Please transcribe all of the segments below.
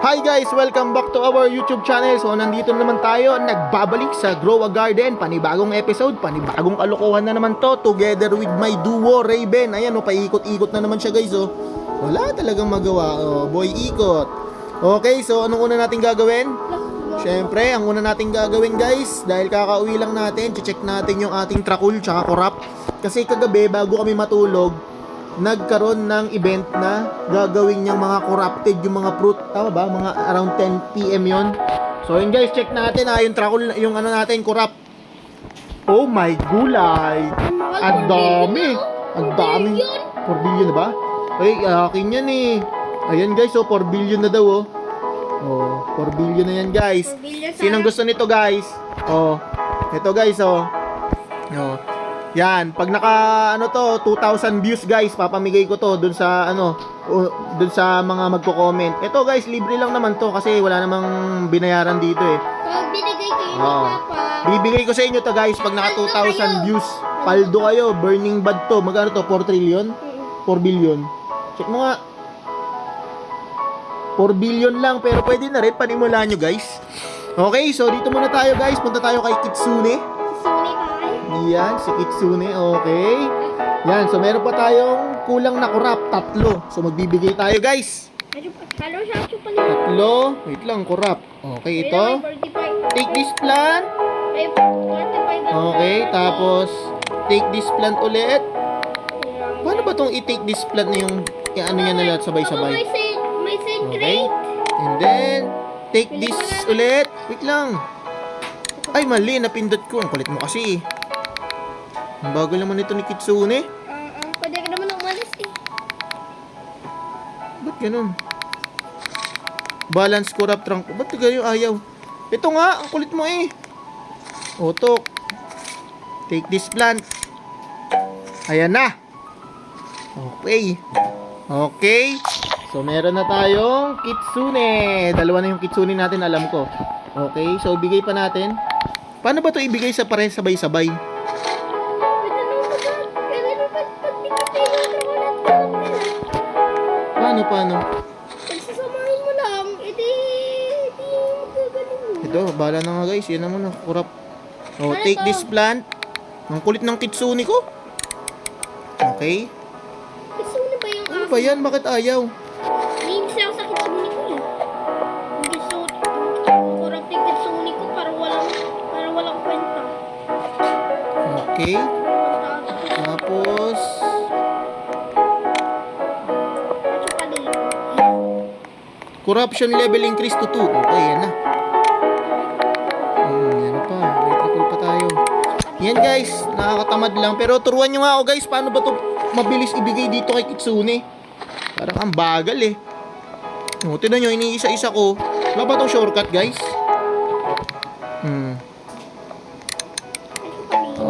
Hi guys! Welcome back to our YouTube channel. So nandito naman tayo, nagbabalik sa Grow a Garden. Panibagong episode, panibagong kalokohan na naman to. Together with my duo, Raven. Ayan o, paikot-ikot na naman siya guys o. Wala talagang magawa o, boy ikot. Okay, so anong una natin gagawin? Siyempre, ang una natin gagawin guys, dahil kakauwi lang natin, check natin yung ating trakul tsaka korap. Kasi kagabi, bago kami matulog, nagkaroon ng event na gagawin niyang mga corrupted yung mga fruit. Tama ba? Mga around 10 PM yon. So yun guys, check natin yung trakul, yung ano natin, corrupt. Oh my gulay! Ang dami! Ang dami! 4 billion na ba? Ay, akin yan eh. Ayan guys, 4 billion na daw oh. Oh, 4 billion na yan guys. Sinong gusto nito guys? Oh, ito guys oh. Oh. Yan, pag naka ano to 2,000 views guys, papamigay ko to dun sa ano, dun sa mga magko-comment. Ito guys, libre lang naman to kasi wala namang binayaran dito eh. Pag binigay kayo ni Papa, Bibigay ko sa inyo to guys pag naka 2,000 views. Paldo kayo, burning bad to. Magkano to? 4 trillion? 4 billion. Check mo nga. 4 billion lang pero pwede na rin panimulaan nyo guys. Okay, so dito muna tayo guys. Punta tayo kay Kitsune. suni pa. Yan, si Kitsune, okay. Yan, so meron pa tayong kulang na kurap, 3. So magbibigay tayo guys. Halo siya, chupali. 3, wait lang, kurap. Okay, ito. Take this plant. Okay, tapos take this plant ulit. Paano ba tong i-take this plant na yung ano niya na lahat sabay-sabay? May seed Okay. crate. And then, take this ulit. Wait lang. Ay, mali, napindot ko. Ang kulit mo kasi. Ang bago naman ito ni Kitsune. Pwede ka naman umalis eh. Ba't ganun? Balance corrupt trunk. Ba't ganyan ayaw? Ito nga, ang kulit mo eh. Otok. Take this plant. Ayan na. Okay. Okay. So, meron na tayong Kitsune. 2 na yung Kitsune natin, alam ko. Okay, so bigay pa natin. Paano ba ito ibigay sa pare sabay-sabay? Paano? Pagsasamahin mo lang, edi magagaling mo. Ito, bala na nga guys. Yan na muna, kurap. Oh, take this plant. Ang kulit ng Kitsune ko. Okay. Kitsune ba yung Ano ba yan? Bakit ayaw? Names lang sa kitsune ko eh. Yung corrupt yung kitsune ko para walang kwenta. Okay. Tapos, corruption level increase to 2. Okay, yan na. Yan pa. May triple pa tayo. Yan guys, nakakatamad lang. Pero turuan nyo nga ako guys, paano ba to mabilis ibigay dito kay Kitsune? Parang ang bagal eh. O, tinan nyo, iniisa-isa ko. Wala ba tong shortcut guys?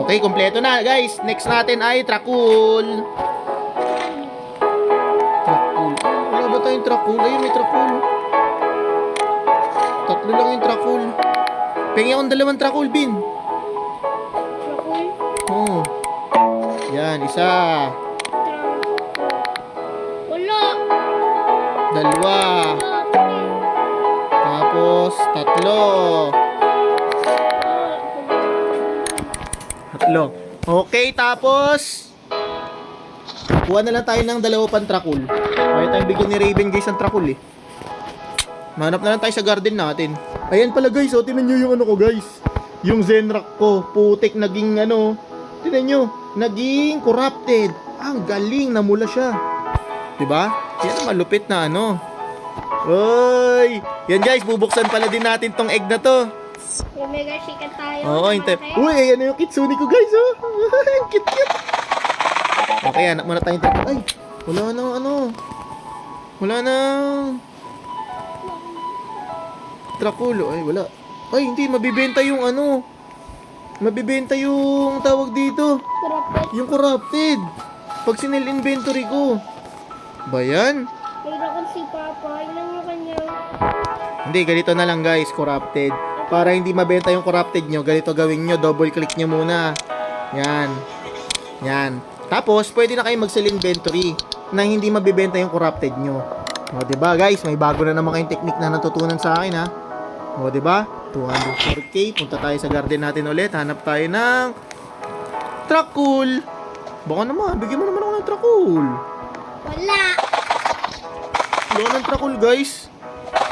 Okay, kompleto na guys. Next natin ay Trakul. Trakul. Wala ba tayong Trakul? Ayun, may Trakul. 3 lang yung Trakul. Pengi akong 2 Trakul, Bin. Oh. Yan, isa. Wala. 2. Tapos, 3. 3. Okay, tapos kuha na lang tayo ng 2 pang Trakul. Kaya tayong bigyan ni Raven guys ang Trakul eh. Manap na lang tayo sa garden natin. Ayan pala guys, oh, tinan nyo yung ano ko guys. Yung Zenrock ko, putik naging ano. Tinan nyo, naging corrupted. Ang galing, namula siya. Diba? Yan ang malupit na ano. Oy! Yan guys, bubuksan pala din natin tong egg na to. May mega chicken tayo. Oo, hintay. Uy, ayan yung Kitsune ko guys, oh. Ang cute. Okay, anak muna tayong Trakul. Ay, wala na ano. Wala na. Trakul, ay wala. Ay, hindi, mabibenta yung ano. Mabibenta yung tawag dito. Corrupted. Yung corrupted. Pag sinil inventory ko. Ba yan? Mayroon si Papa. Ilan yung kanya? Hindi, ganito na lang guys, corrupted. Para hindi mabenta yung corrupted nyo, ganito gawin nyo, double click nyo muna. Yan. Yan. Tapos, pwede na kayo mag-sell inventory. nang hindi mabibenta yung corrupted nyo. O, diba guys, may bago na naman kayong technique na natutunan sa akin ha. O, diba? 204k. Punta tayo sa garden natin ulit. Hanap tayo ng Trakul. Baka naman, bigyan mo naman ako ng Trakul. Wala. Wala ng Trakul guys.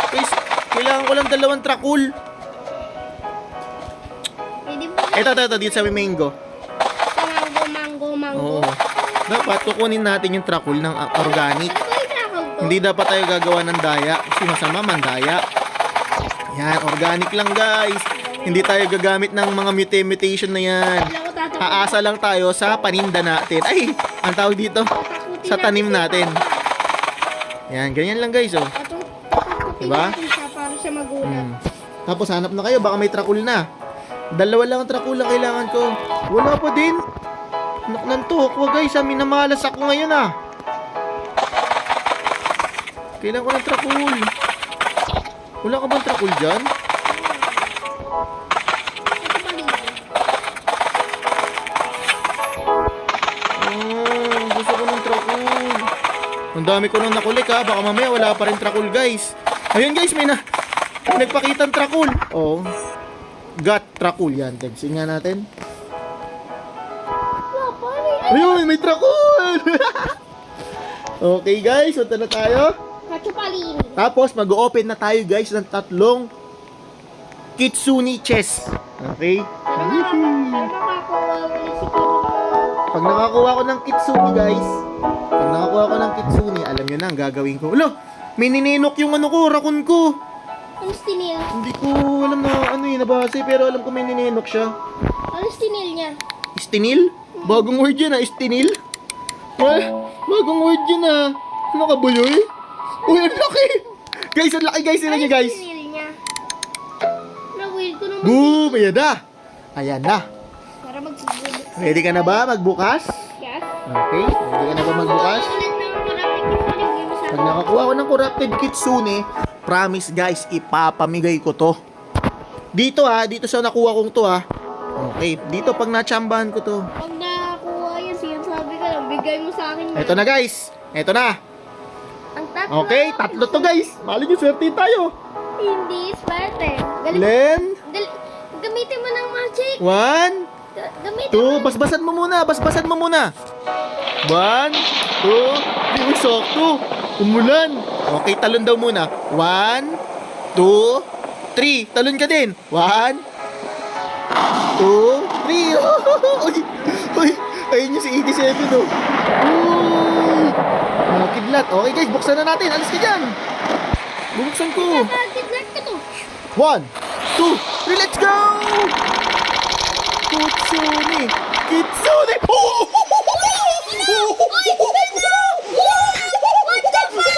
Guys, kailangan ko lang 2 Trakul. Pwede mo Ito, dito sa mango. sa mango. Oo. Dapat kukunin natin yung Trakul ng organic. Ano ba yung tawag ko? Hindi dapat tayo gagawa ng daya. Kasi masama man daya. Yan, organic lang guys. Hindi tayo gagamit ng mga mutation na yan. Wala ko tatapusin. Aasa lang tayo sa paninda natin. Ay, ang tawag dito. Tatakutin Sa tanim si natin. Papa. Yan, ganyan lang guys oh. Tatakutin Diba? natin siya para siya magulat. Tapos hanap na kayo, baka may Trakul na. 2 lang ang Trakul ang kailangan ko. Wala pa din. Nantok ko guys, minamalas ako ngayon ah. Kailangan ko ng Trakul. Wala ka bang Trakul dyan? Ito paligid. Gusto ko ng Trakul. Ang dami ko nang nakulik ha. Baka mamaya wala pa rin Trakul guys. Ayun guys, may nagpakitang Trakul. Oh. Got Trakul yan. Tagsin nga natin. Wala pa rin. Ayun, may Trakul. Okay guys, punta na tayo. Kachupalini. Tapos mag-open na tayo guys ng 3 Kitsune chest. Okay? Pero makakakuha ulit si Papa. Pag nakakuha ko ng Kitsune guys, alam nyo na ang gagawin ko. Ulo, may nininok yung raccoon ko. Ano stinil? Hindi ko alam na nabase, pero alam ko may nininok siya. Ano stinil niya? Istinil? Bagong word yun istinil? Bagong word yun Ano ka buloy? Uy, ang laki! Guys, ang laki guys, Ano nyo guys. stinil niya? Na-weird ko naman. Boom! Ayan na! Ayan na! Para magsububok. Ready ka na ba magbukas? Yes? Okay, ready ka na ba magbukas? Ulit na maraming kisulig mo sa Pag nakakuha ko ng corrupted Kitsune, promise guys, ipapamigay ko to. Dito dito sa nakuha kong to Okay, dito pag natsambahan ko to. Pag nakakuha yan, sinasabi ka lang, bigay mo sa akin. Eto na guys, eto na. Ang tatlo. Okay, 3 to guys. Mali nyo, swerte tayo. Hindi, swerte. Len, Gamitin mo ng magic. 1, Gamitin 2, basbasan mo muna, 1, 2, 3, uy, sakto. Umulan. Okay, talon daw muna. 1, 2, 3. Talon ka din. 1, 2, 3. Uy, ayun yung si 87 oh. Uy, nakakidlat. Okay guys, buksan na natin. Alis ka dyan. Bubuksan ko. Kidnap ka to. 1, 2, 3, let's go! Kitsune! Kitsune! Oh! What the fuck?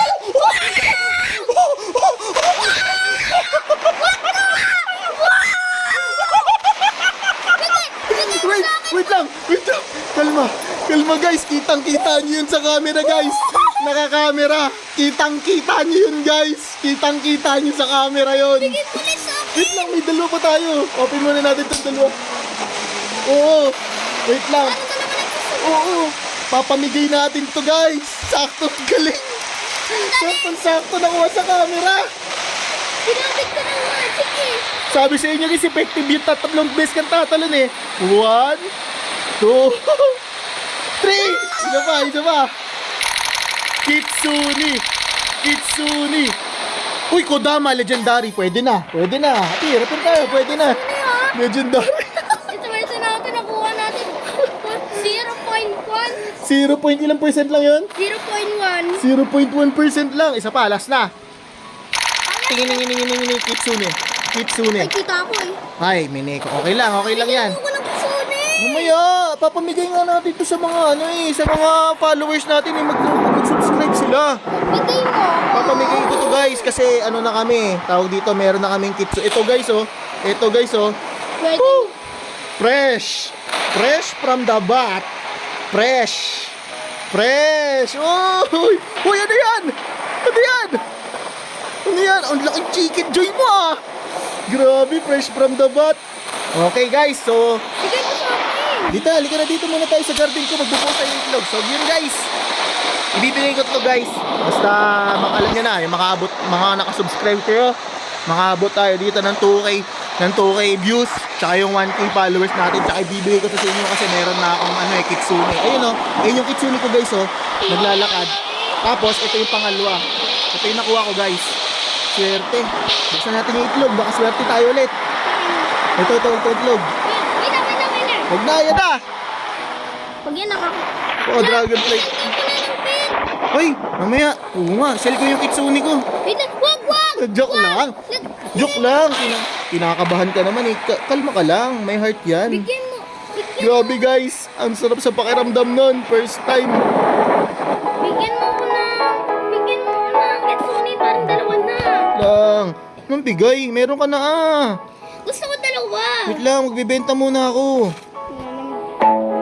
Wait lang! Kalma guys, kitang-kita nyo yun sa camera guys! Naka-camera! Kitang-kita nyo yun guys! Kitang-kita nyo sa camera yun! Wait lang, may 2 pa tayo! Open muna natin itong 2. Oo! Wait lang! Oo! Papamigay natin to guys! Sakto, galing! Sakto nakuha sa camera! Ginamit ko ng magic eh. Sabi sa inyo guys, effective yung 3 beses kang tatalon 1, 2, 3! Isa pa! Kitsune! Uy, Kodama, legendary. Pwede na. Repair tayo, pwede na. Legendary. Ito ba ito natin nakuha natin? 0.1. Ilang percent lang yun? 0.1. 0.1% lang. Isa pa, last na. Tingin, Kitsune. Ay, kita ko eh. Ay, Mineko. Okay lang yan. Ako ng kusune. Mamaya, papamigay nga natin to sa mga sa mga followers natin mag-subscribe sila. Bigay mo. Papamigay ko to guys kasi na kami. Tawag dito, meron na kaming Kitsune. Ito guys Pwede. Woo! Fresh from the bat. Fresh. Uy, ano yan? Ang laking chicken joy mo Grabe, fresh from the bat. Okay guys, so Bigay mo sa akin. halika na dito muna tayo sa garden ko. Magbubuo tayo ng itlog. So yun guys. ibibigay ko to guys. Basta alam nyo na, yung mga nakasubscribe kayo, makaabot tayo dito ng 2K views, tsaka yung 1K followers natin, tsaka ibibigay ko to sa inyo kasi meron na akong kitsune. Ayun oh, ayun yung kitsune ko guys oh, naglalakad. Tapos ito yung pangalawa. Ito yung nakuha ko guys. Swerte. Buksan natin yung itlog, baka swerte tayo ulit. Ito itlog. Wait lang. Huwag na, yan na. Pag yan Oh, dragonfly. Hoy, mamaya. Oo nga, sell ko yung kitsune ko. Wait lang, wag! Joke lang. Joke lang. Kinakabahan ka naman eh. Kalma ka lang. May heart yan. Bigyan mo. Grabe guys. Ang sarap sa pakiramdam nun. First time. Bigyan mo ko ng Kitsune, parang dalawa na. Lang. Anong bigay? Meron ka na ah. Gusto ko dalawa. Wait lang, magbibenta muna ako.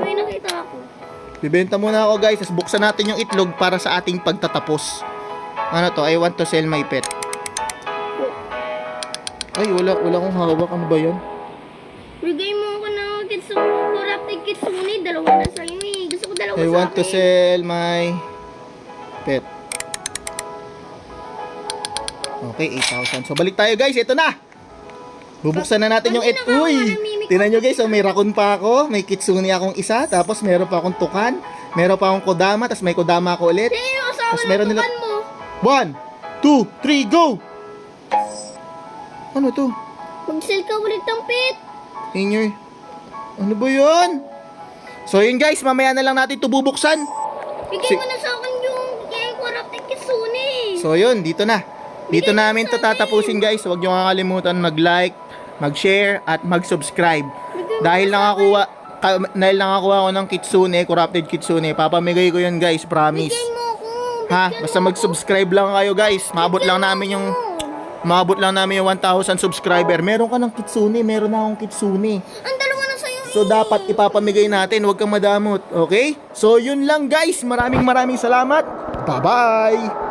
May nakita ako. Bibenta muna ako guys. Tapos buksan natin yung itlog para sa ating pagtatapos. Ano to? I want to sell my pet. Ay, wala akong hawak. Ano ba yan? Bigay mo ako ng Kitsune, corrupted Kitsune, dalawa na sa'yo eh. Gusto ko dalawa I sa want to akin. sell my pet. Okay, 8,000. So balik tayo guys, ito na. Bubuksan na natin yung Uy! Tingnan nyo guys, may raccoon pa ako, may kitsune akong isa, tapos meron pa akong tukan, meron pa akong kodama, tapos may kodama ako ulit. Sa'yo yung asawa Tapos ng meron tukan mo. 1, 2, 3, go! Ano to? Mag-sell ka ulit ng pet. Inyo. Ano ba yun? So yun guys, mamaya na lang natin ito bubuksan. Bigay mo na sa akin yung corrupted Kitsune. So yun, dito na. Dito namin to tatapusin guys. Huwag nyo kakalimutan mag-like, mag-share, at mag-subscribe. Dahil nakakuha ko ng kitsune, corrupted kitsune. Papamigay ko yun guys, promise. Bigay mo ako. Ha? Basta mag-subscribe lang kayo guys. Maabot lang namin yung 1,000 subscriber. Meron ka ng kitsune, meron na akong kitsune. Ang dalawa na sa'yo. So dapat ipapamigay natin, huwag kang madamot. Okay? So yun lang guys. Maraming salamat. Bye-bye!